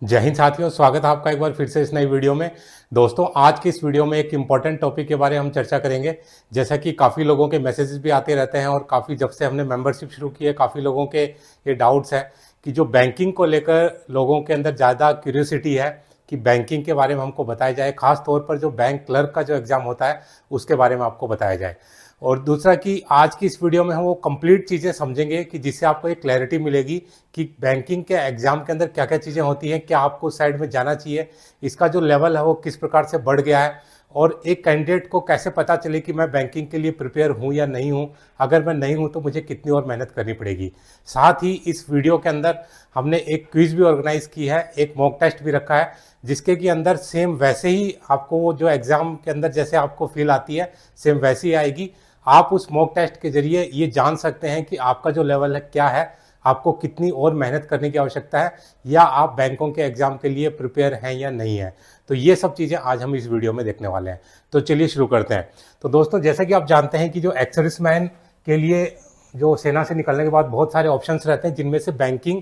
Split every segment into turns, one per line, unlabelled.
जय हिंद साथियों, स्वागत है आपका एक बार फिर से इस नई वीडियो में। दोस्तों, आज की इस वीडियो में एक इम्पॉर्टेंट टॉपिक के बारे में हम चर्चा करेंगे। जैसा कि काफ़ी लोगों के मैसेजेस भी आते रहते हैं और काफ़ी जब से हमने मेंबरशिप शुरू की है, काफ़ी लोगों के ये डाउट्स हैं कि जो बैंकिंग को लेकर लोगों के अंदर ज़्यादा क्यूरियोसिटी है कि बैंकिंग के बारे में हमको बताया जाए, खास तौर पर जो बैंक क्लर्क का जो एग्ज़ाम होता है उसके बारे में आपको बताया जाए। और दूसरा कि आज की इस वीडियो में हम वो कंप्लीट चीज़ें समझेंगे कि जिससे आपको एक क्लैरिटी मिलेगी कि बैंकिंग के एग्जाम के अंदर क्या क्या चीज़ें होती हैं, क्या आपको उस साइड में जाना चाहिए, इसका जो लेवल है वो किस प्रकार से बढ़ गया है, और एक कैंडिडेट को कैसे पता चले कि मैं बैंकिंग के लिए प्रिपेयर हूँ या नहीं हूँ। अगर मैं नहीं हूँ तो मुझे कितनी और मेहनत करनी पड़ेगी। साथ ही इस वीडियो के अंदर हमने एक क्विज भी ऑर्गेनाइज की है, एक मॉक टेस्ट भी रखा है, जिसके के अंदर सेम वैसे ही आपको वो जो एग्ज़ाम के अंदर जैसे आपको फील आती है सेम वैसी ही आएगी। आप उस मॉक टेस्ट के जरिए ये जान सकते हैं कि आपका जो लेवल है क्या है, आपको कितनी और मेहनत करने की आवश्यकता है, या आप बैंकों के एग्जाम के लिए प्रिपेयर हैं या नहीं है। तो ये सब चीज़ें आज हम इस वीडियो में देखने वाले हैं। तो चलिए शुरू करते हैं। तो दोस्तों, जैसा कि आप जानते हैं कि जो एक्स सर्विसमैन के लिए जो सेना से निकलने के बाद बहुत सारे ऑप्शंस रहते हैं, जिनमें से बैंकिंग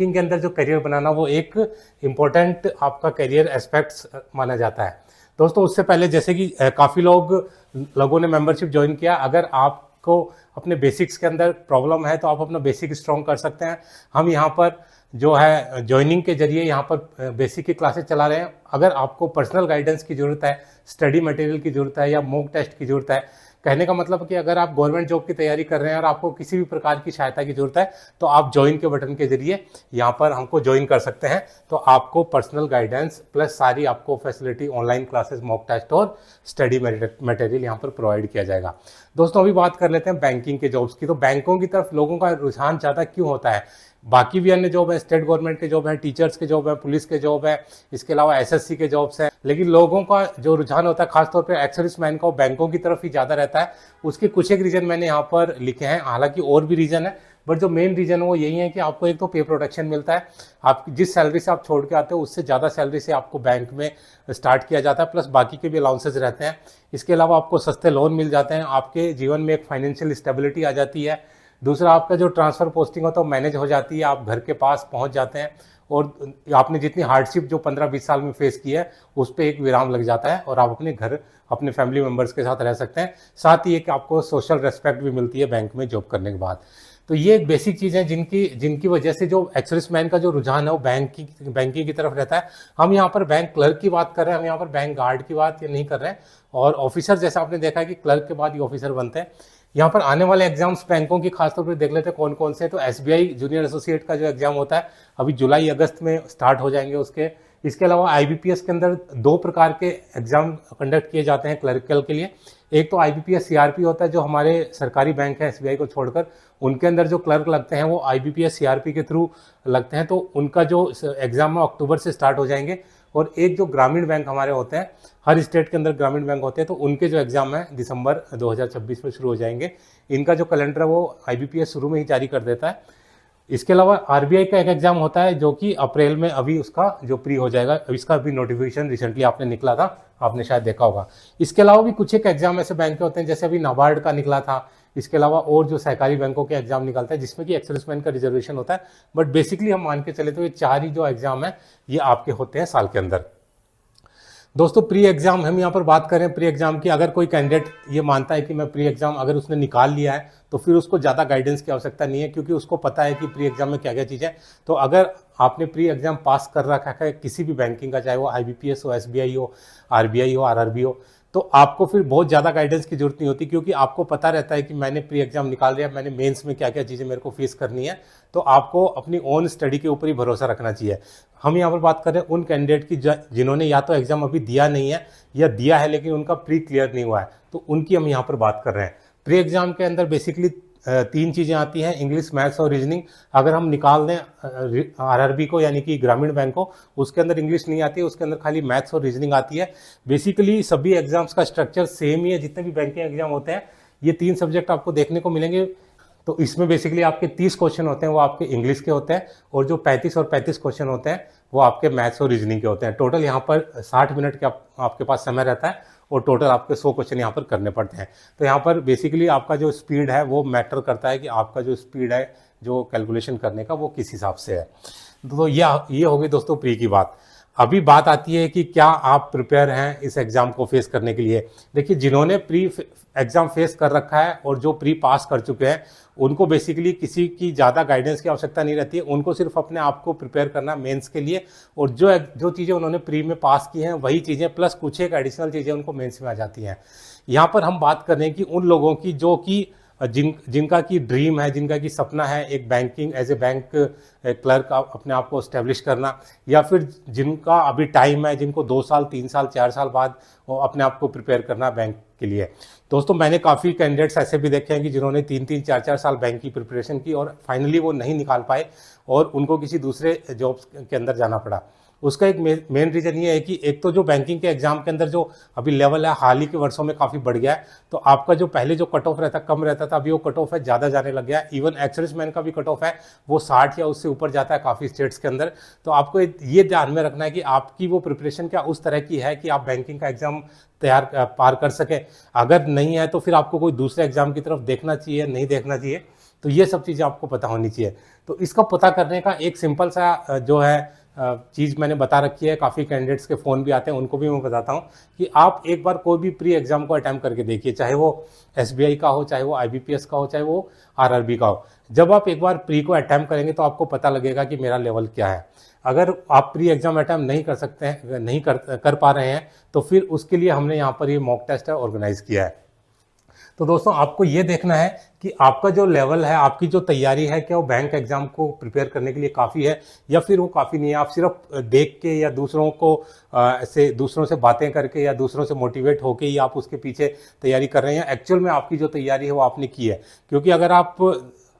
के अंदर जो करियर बनाना वो एक इम्पोर्टेंट आपका करियर एस्पेक्ट्स माना जाता है। दोस्तों, उससे पहले जैसे कि काफ़ी लोगों ने मेंबरशिप ज्वाइन किया। अगर आपको अपने बेसिक्स के अंदर प्रॉब्लम है तो आप अपना बेसिक स्ट्रॉन्ग कर सकते हैं। हम यहाँ पर जो है ज्वाइनिंग के जरिए यहाँ पर बेसिक की क्लासेस चला रहे हैं। अगर आपको पर्सनल गाइडेंस की ज़रूरत है, स्टडी मटेरियल की ज़रूरत है या मॉक टेस्ट की ज़रूरत है, कहने का मतलब कि अगर आप गवर्नमेंट जॉब की तैयारी कर रहे हैं और आपको किसी भी प्रकार की सहायता की जरूरत है तो आप ज्वाइन के बटन के जरिए यहाँ पर हमको ज्वाइन कर सकते हैं। तो आपको पर्सनल गाइडेंस प्लस सारी आपको facility, online classes, mock test और स्टडी मटेरियल यहाँ पर प्रोवाइड किया जाएगा। दोस्तों, अभी बात कर लेते हैं बैंकिंग के जॉब्स की। तो बैंकों की तरफ लोगों का रुझान ज़्यादा क्यों होता है? बाकी भी अन्य जॉब है, स्टेट गवर्नमेंट के जॉब है, टीचर्स के जॉब है, पुलिस के जॉब है, इसके अलावा एसएससी के जॉब्स हैं, लेकिन लोगों का जो रुझान होता है खासतौर पर एक्स सर्विसमैन का, बैंकों की तरफ ही ज़्यादा रहता है। उसके कुछ एक रीजन मैंने यहाँ पर लिखे हैं, हालांकि और भी रीजन है, बट जो मेन रीजन है वो यही है कि आपको एक तो पे प्रोटेक्शन मिलता है। आप जिस सैलरी से आप छोड़ के आते हो उससे ज़्यादा सैलरी से आपको बैंक में स्टार्ट किया जाता है, प्लस बाकी के भी अलाउंसेज रहते हैं। इसके अलावा आपको सस्ते लोन मिल जाते हैं, आपके जीवन में एक फाइनेंशियल स्टेबिलिटी आ जाती है। दूसरा, आपका जो ट्रांसफ़र पोस्टिंग होता है वो मैनेज हो जाती है, आप घर के पास पहुंच जाते हैं, और आपने जितनी हार्डशिप जो 15-20 साल में फेस की है उस पर एक विराम लग जाता है और आप अपने घर, अपने फैमिली मेम्बर्स के साथ रह सकते हैं। साथ ही एक आपको सोशल रेस्पेक्ट भी मिलती है बैंक में जॉब करने के बाद। तो ये एक बेसिक चीज़ है जिनकी वजह से जो एक्स सर्विसमैन का जो रुझान है वो बैंकिंग की तरफ रहता है। हम यहाँ पर बैंक क्लर्क की बात कर रहे हैं, हम यहाँ पर बैंक गार्ड की बात नहीं कर रहे हैं। और ऑफिसर, जैसा आपने देखा है कि क्लर्क के बाद ये ऑफिसर बनते हैं। यहाँ पर आने वाले एग्जाम्स बैंकों की खासतौर पर देख लेते हैं कौन कौन से। तो एसबीआई जूनियर एसोसिएट का जो एग्जाम होता है अभी जुलाई अगस्त में स्टार्ट हो जाएंगे उसके। इसके अलावा आईबीपीएस के अंदर 2 प्रकार के एग्जाम कंडक्ट किए जाते हैं क्लरिकल के लिए। एक तो आईबीपीएस सीआरपी होता है, जो हमारे सरकारी बैंक है एसबीआई को छोड़कर, उनके अंदर जो क्लर्क लगते हैं वो आईबीपीएस सीआरपी के थ्रू लगते हैं। तो उनका जो एग्जाम है अक्टूबर से स्टार्ट हो जाएंगे। और एक जो ग्रामीण बैंक हमारे होते हैं, हर स्टेट के अंदर ग्रामीण बैंक होते हैं, तो उनके जो एग्जाम है दिसंबर 2026 में शुरू हो जाएंगे। इनका जो कैलेंडर है वो आईबीपीएस शुरू में ही जारी कर देता है। इसके अलावा आरबीआई का एक एग्जाम होता है जो कि अप्रैल में अभी उसका जो प्री हो जाएगा, इसका भी नोटिफिकेशन रिसेंटली आपने निकला था, आपने शायद देखा होगा। इसके अलावा भी कुछ एक एग्जाम ऐसे बैंक के होते हैं, जैसे अभी नाबार्ड का निकला था। इसके अलावा और जो सहकारी बैंकों के एग्जाम निकलता है जिसमें कि एक्स सर्विसमैन का रिजर्वेशन होता है। बट बेसिकली हम मान के चले तो ये 4 ही जो एग्जाम है ये आपके होते हैं साल के अंदर। दोस्तों, प्री एग्जाम हम यहाँ पर बात करें प्री एग्जाम की। अगर कोई कैंडिडेट ये मानता है कि मैं प्री एग्जाम अगर उसने निकाल लिया है तो फिर उसको ज़्यादा गाइडेंस की आवश्यकता नहीं है, क्योंकि उसको पता है कि प्री एग्जाम में क्या क्या चीज़ें। तो अगर आपने प्री एग्जाम पास कर रखा है किसी भी बैंकिंग का, चाहे वो आईबीपीएस हो, एसबीआई हो, आरबीआई हो, आरआरबी हो, तो आपको फिर बहुत ज़्यादा गाइडेंस की जरूरत नहीं होती, क्योंकि आपको पता रहता है कि मैंने प्री एग्जाम निकाल लिया, मैंने मेंस में क्या क्या चीज़ें मेरे को फेस करनी है। तो आपको अपनी ओन स्टडी के ऊपर ही भरोसा रखना चाहिए। हम यहाँ पर बात कर रहे हैं उन कैंडिडेट की जिन्होंने या तो एग्जाम अभी दिया नहीं है या दिया है लेकिन उनका प्री क्लियर नहीं हुआ है, तो उनकी हम यहाँ पर बात कर रहे हैं। प्री एग्जाम के अंदर बेसिकली 3 चीज़ें आती हैं, इंग्लिश, मैथ्स और रीजनिंग। अगर हम निकाल दें आरआरबी को यानी कि ग्रामीण बैंक को, उसके अंदर इंग्लिश नहीं आती है, उसके अंदर खाली मैथ्स और रीजनिंग आती है। बेसिकली सभी एग्जाम्स का स्ट्रक्चर सेम ही है, जितने भी बैंकिंग एग्जाम होते हैं ये 3 सब्जेक्ट आपको देखने को मिलेंगे। तो इसमें बेसिकली आपके 30 क्वेश्चन होते हैं वो आपके इंग्लिश के होते हैं, और जो 35 और 35 क्वेश्चन होते हैं वो आपके मैथ्स और रीजनिंग के होते हैं। टोटल यहाँ पर 60 मिनट के आपके पास समय रहता है, और टोटल आपके 100 क्वेश्चन यहाँ पर करने पड़ते हैं। तो यहाँ पर बेसिकली आपका जो स्पीड है वो मैटर करता है कि आपका जो स्पीड है जो कैलकुलेशन करने का वो किस हिसाब से है। तो ये हो गई दोस्तों प्री की बात। अभी बात आती है कि क्या आप प्रिपेयर हैं इस एग्ज़ाम को फेस करने के लिए। देखिए, जिन्होंने प्री एग्ज़ाम फेस कर रखा है और जो प्री पास कर चुके हैं, उनको बेसिकली किसी की ज़्यादा गाइडेंस की आवश्यकता नहीं रहती है। उनको सिर्फ अपने आप को प्रिपेयर करना मेंस के लिए, और जो जो चीज़ें उन्होंने प्री में पास की हैं वही चीज़ें प्लस कुछ एक एडिशनल चीज़ें उनको मेंस में आ जाती हैं। यहाँ पर हम बात कर रहे हैं कि उन लोगों की जो कि जिनका की ड्रीम है, जिनका की सपना है एक banking as a bank clerk अपने आप को स्टैब्लिश करना, या फिर जिनका अभी टाइम है, जिनको 2 साल 3 साल 4 साल बाद अपने आप को प्रिपेयर करना बैंक के लिए। दोस्तों, मैंने काफ़ी कैंडिडेट्स ऐसे भी देखे हैं कि जिन्होंने 3-3 4-4 साल बैंक की प्रिपरेशन की और फाइनली वो नहीं निकाल पाए और उनको किसी दूसरे जॉब्स के अंदर जाना पड़ा। उसका एक मेन रीज़न ये है कि एक तो जो बैंकिंग के एग्जाम के अंदर जो अभी लेवल है हाल ही के वर्षों में काफ़ी बढ़ गया है, तो आपका जो पहले जो कट ऑफ रहता कम रहता था, अभी वो कट ऑफ है ज़्यादा जाने लग गया है। इवन एक्सर्विसमैन का भी कट ऑफ है वो 60 या उससे ऊपर जाता है काफ़ी स्टेट्स के अंदर। तो आपको ये ध्यान में रखना है कि आपकी वो प्रिपरेशन क्या उस तरह की है कि आप बैंकिंग का एग्जाम पार कर सकें। अगर नहीं है तो फिर आपको कोई दूसरे एग्जाम की तरफ देखना चाहिए, नहीं देखना चाहिए। तो ये सब चीज़ें आपको पता होनी चाहिए। तो इसका पता करने का एक सिंपल सा जो है चीज़ मैंने बता रखी है, काफ़ी कैंडिडेट्स के फ़ोन भी आते हैं, उनको भी मैं बताता हूँ कि आप एक बार कोई भी प्री एग्जाम को अटैम्प्ट करके देखिए, चाहे वो SBI का हो, चाहे वो IBPS का हो, चाहे वो RRB का हो। जब आप एक बार प्री को अटैम्प्ट करेंगे तो आपको पता लगेगा कि मेरा लेवल क्या है। अगर आप प्री एग्जाम अटैम्प्ट नहीं कर सकते हैं, नहीं कर पा रहे हैं, तो फिर उसके लिए हमने यहाँ पर ये मॉक टेस्ट है ऑर्गेनाइज किया है। तो दोस्तों, आपको ये देखना है कि आपका जो लेवल है, आपकी जो तैयारी है, क्या वो बैंक एग्जाम को प्रिपेयर करने के लिए काफ़ी है या फिर वो काफ़ी नहीं है। आप सिर्फ देख के या दूसरों को ऐसे दूसरों से बातें करके या दूसरों से मोटिवेट होके ही आप उसके पीछे तैयारी कर रहे हैं, एक्चुअल में आपकी जो तैयारी है वो आपने की है। क्योंकि अगर आप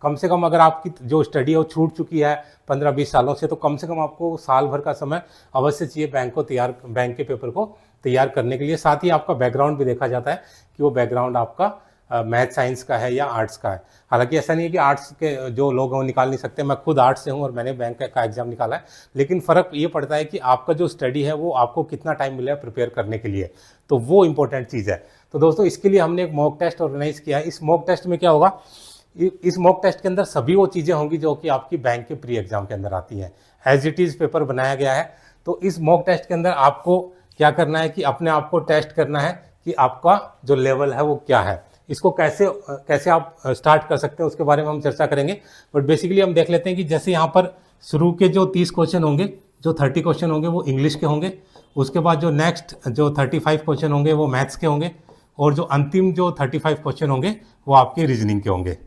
कम से कम अगर आपकी जो स्टडी है वो छूट चुकी है 15-20 सालों से, तो कम से कम आपको साल भर का समय अवश्य चाहिए बैंक के पेपर को तैयार करने के लिए। साथ ही आपका बैकग्राउंड भी देखा जाता है कि वो बैकग्राउंड आपका मैथ साइंस का है या आर्ट्स का है। हालांकि ऐसा नहीं है कि आर्ट्स के जो लोग हैं वो निकाल नहीं सकते। मैं खुद आर्ट्स से हूँ और मैंने बैंक का एग्जाम निकाला है, लेकिन फ़र्क ये पड़ता है कि आपका जो स्टडी है वो आपको कितना टाइम मिला है प्रिपेयर करने के लिए, तो वो इंपॉर्टेंट चीज़ है। तो दोस्तों, इसके लिए हमने एक मॉक टेस्ट ऑर्गेनाइज किया है। इस मॉक टेस्ट में क्या होगा, इस मॉक टेस्ट के अंदर सभी वो चीज़ें होंगी जो कि आपकी बैंक के प्री एग्जाम के अंदर आती हैं। एज इट इज़ पेपर बनाया गया है। तो इस मॉक टेस्ट के अंदर आपको क्या करना है कि अपने आप को टेस्ट करना है कि आपका जो लेवल है वो क्या है। इसको कैसे आप स्टार्ट कर सकते हैं उसके बारे में हम चर्चा करेंगे, बट बेसिकली हम देख लेते हैं कि जैसे यहाँ पर शुरू के जो 30 क्वेश्चन होंगे, जो 30 क्वेश्चन होंगे वो इंग्लिश के होंगे। उसके बाद जो नेक्स्ट जो 35 क्वेश्चन होंगे वो मैथ्स के होंगे, और जो अंतिम जो 35 क्वेश्चन होंगे वो आपके रीजनिंग के होंगे।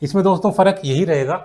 इसमें दोस्तों फ़र्क यही रहेगा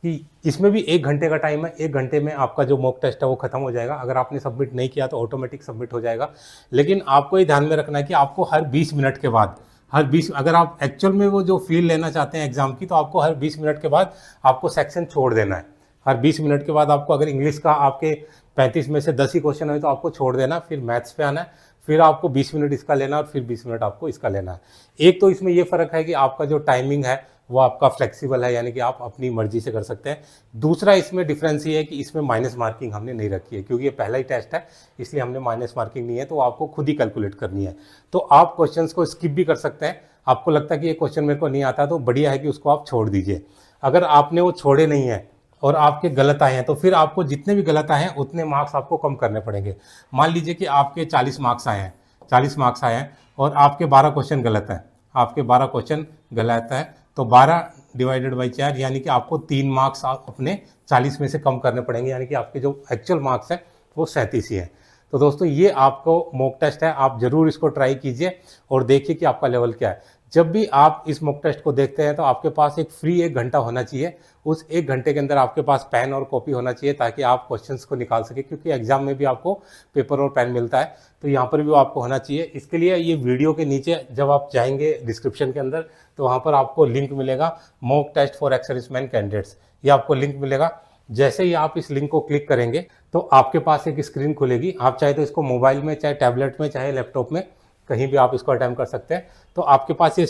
कि इसमें भी 1 घंटे का टाइम है। 1 घंटे में आपका जो मॉक टेस्ट है वो खत्म हो जाएगा। अगर आपने सबमिट नहीं किया तो ऑटोमेटिक सबमिट हो जाएगा। लेकिन आपको ये ध्यान में रखना है कि आपको हर 20 मिनट के बाद, अगर आप एक्चुअल में वो जो फील लेना चाहते हैं एग्जाम की, तो आपको हर 20 मिनट के बाद आपको सेक्शन छोड़ देना है। हर 20 मिनट के बाद आपको, अगर इंग्लिश का आपके 35 में से 10 ही क्वेश्चन है तो आपको छोड़ देना, फिर मैथ्स पे आना है, फिर आपको 20 मिनट इसका लेना और फिर 20 मिनट आपको इसका लेना है। एक तो इसमें ये फ़र्क है कि आपका जो टाइमिंग है वो आपका फ्लेक्सिबल है, यानी कि आप अपनी मर्जी से कर सकते हैं। दूसरा इसमें डिफरेंस ये है कि इसमें माइनस मार्किंग हमने नहीं रखी है, क्योंकि ये पहला ही टेस्ट है, इसलिए हमने माइनस मार्किंग नहीं है, तो आपको खुद ही कैलकुलेट करनी है। तो आप क्वेश्चंस को स्किप भी कर सकते हैं। आपको लगता है कि ये क्वेश्चन मेरे को नहीं आता, तो बढ़िया है कि उसको आप छोड़ दीजिए। अगर आपने वो छोड़े नहीं है और आपके गलत आए हैं, तो फिर आपको जितने भी गलत आए हैं उतने मार्क्स आपको कम करने पड़ेंगे। मान लीजिए कि आपके 40 मार्क्स आए हैं, 40 मार्क्स आए हैं और आपके 12 क्वेश्चन गलत हैं, आपके 12 क्वेश्चन गलत हैं, तो 12 डिवाइडेड बाई 4, यानी कि आपको 3 मार्क्स आप अपने 40 में से कम करने पड़ेंगे, यानी कि आपके जो एक्चुअल मार्क्स हैं वो 37 ही हैं। तो दोस्तों, ये आपको मॉक टेस्ट है, आप ज़रूर इसको ट्राई कीजिए और देखिए कि आपका लेवल क्या है। जब भी आप इस मॉक टेस्ट को देखते हैं तो आपके पास एक फ्री 1 घंटा होना चाहिए। उस 1 घंटे के अंदर आपके पास पेन और कॉपी होना चाहिए, ताकि आप क्वेश्चंस को निकाल सके, क्योंकि एग्जाम में भी आपको पेपर और पेन मिलता है, तो यहाँ पर भी वो आपको होना चाहिए। इसके लिए ये वीडियो के नीचे जब आप जाएंगे डिस्क्रिप्शन के अंदर, तो वहाँ पर आपको लिंक मिलेगा, mock test for ex serviceman candidates, ये आपको लिंक मिलेगा। जैसे ही आप इस लिंक को क्लिक करेंगे तो आपके पास एक स्क्रीन खुलेगी। आप चाहे तो इसको मोबाइल में, चाहे टैबलेट में, चाहे लैपटॉप में, कहीं भी आप इसको अटेम्प्ट कर सकते हैं। तो आपके पास ये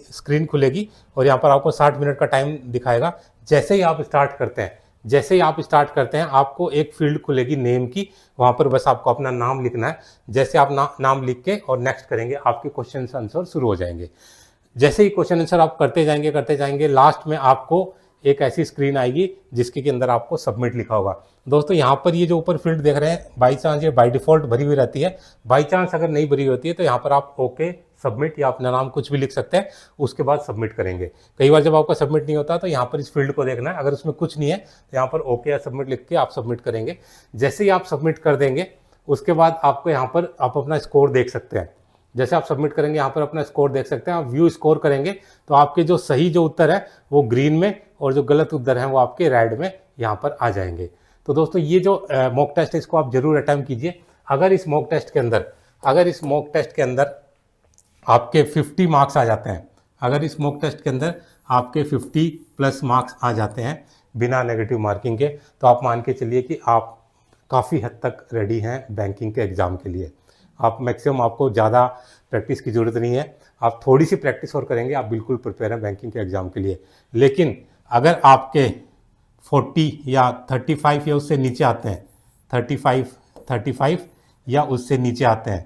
स्क्रीन खुलेगी और यहाँ पर आपको 60 मिनट का टाइम दिखाएगा। जैसे ही आप स्टार्ट करते हैं, आपको एक फील्ड खुलेगी नेम की, वहाँ पर बस आपको अपना नाम लिखना है। जैसे आप नाम लिख के और नेक्स्ट करेंगे, आपके क्वेश्चन आंसर शुरू हो जाएंगे। जैसे ही क्वेश्चन आंसर आप करते जाएंगे, लास्ट में आपको एक ऐसी स्क्रीन आएगी जिसके के अंदर आपको सबमिट लिखा होगा। दोस्तों यहाँ पर ये जो ऊपर फील्ड देख रहे हैं, बाई चांस ये बाई डिफॉल्ट भरी हुई रहती है। बाई चांस अगर नहीं भरी होती है तो यहाँ पर आप ओके सबमिट या अपना नाम कुछ भी लिख सकते हैं, उसके बाद सबमिट करेंगे। कई बार जब आपका सबमिट नहीं होता तो यहाँ पर इस फील्ड को देखना है, अगर उसमें कुछ नहीं है तो यहाँ पर ओके या सबमिट लिख के आप सबमिट करेंगे। जैसे ही आप सबमिट कर देंगे उसके बाद आपको यहाँ पर आप अपना स्कोर देख सकते हैं। जैसे आप सबमिट करेंगे यहाँ पर अपना स्कोर देख सकते हैं। आप व्यू स्कोर करेंगे तो आपके जो सही जो उत्तर है वो ग्रीन में और जो गलत उत्तर है वो आपके रेड में यहाँ पर आ जाएंगे। तो दोस्तों ये जो मॉक टेस्ट है इसको आप जरूर अटेम्प्ट कीजिए। अगर इस मॉक टेस्ट के अंदर आपके 50 मार्क्स आ जाते हैं, अगर इस मॉक टेस्ट के अंदर आपके 50+ मार्क्स आ जाते हैं बिना नेगेटिव मार्किंग के, तो आप मान के चलिए कि आप काफ़ी हद तक रेडी हैं बैंकिंग के एग्ज़ाम के लिए। आप मैक्सिमम, आपको ज़्यादा प्रैक्टिस की ज़रूरत नहीं है, आप थोड़ी सी प्रैक्टिस और करेंगे, आप बिल्कुल प्रिपेयर हैं बैंकिंग के एग्ज़ाम के लिए। लेकिन अगर आपके 40 या 35 या उससे नीचे आते हैं, 35 या उससे नीचे आते हैं,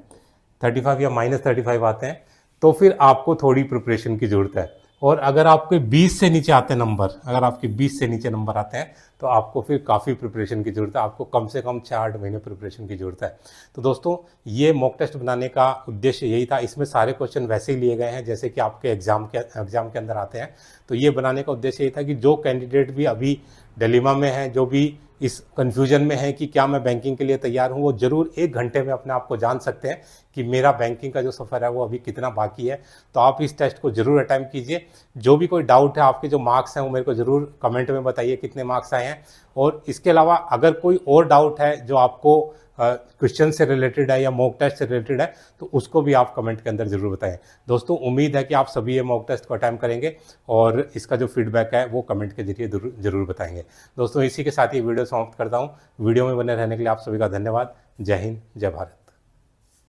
35 या -35 आते हैं, तो फिर आपको थोड़ी प्रिपरेशन की ज़रूरत है। और अगर आपके 20 से नीचे आते हैं नंबर, अगर आपके 20 से नीचे नंबर आते हैं तो आपको फिर काफ़ी प्रिपरेशन की ज़रूरत है, आपको कम से कम 6-8 महीने प्रिपरेशन की ज़रूरत है। तो दोस्तों ये मॉक टेस्ट बनाने का उद्देश्य यही था। इसमें सारे क्वेश्चन वैसे ही लिए गए हैं जैसे कि आपके एग्जाम के अंदर आते हैं। तो ये बनाने का उद्देश्य यही था कि जो कैंडिडेट भी अभी डिलेमा में है, जो भी इस कन्फ्यूजन में है कि क्या मैं बैंकिंग के लिए तैयार हूं, वो जरूर 1 घंटे में अपने आप को जान सकते हैं कि मेरा बैंकिंग का जो सफ़र है वो अभी कितना बाकी है। तो आप इस टेस्ट को जरूर अटेम्प्ट कीजिए। जो भी कोई डाउट है, आपके जो मार्क्स हैं वो मेरे को जरूर कमेंट में बताइए कितने मार्क्स आए हैं। और इसके अलावा अगर कोई और डाउट है जो आपको क्वेश्चन से रिलेटेड है या मॉक टेस्ट से रिलेटेड है, तो उसको भी आप कमेंट के अंदर जरूर बताएं। दोस्तों उम्मीद है कि आप सभी ये मॉक टेस्ट को अटेम्प्ट करेंगे और इसका जो फीडबैक है वो कमेंट के जरिए जरूर बताएंगे। दोस्तों इसी के साथ ये वीडियो समाप्त करता हूँ। वीडियो में बने रहने के लिए आप सभी का धन्यवाद। जय हिंद, जय भारत।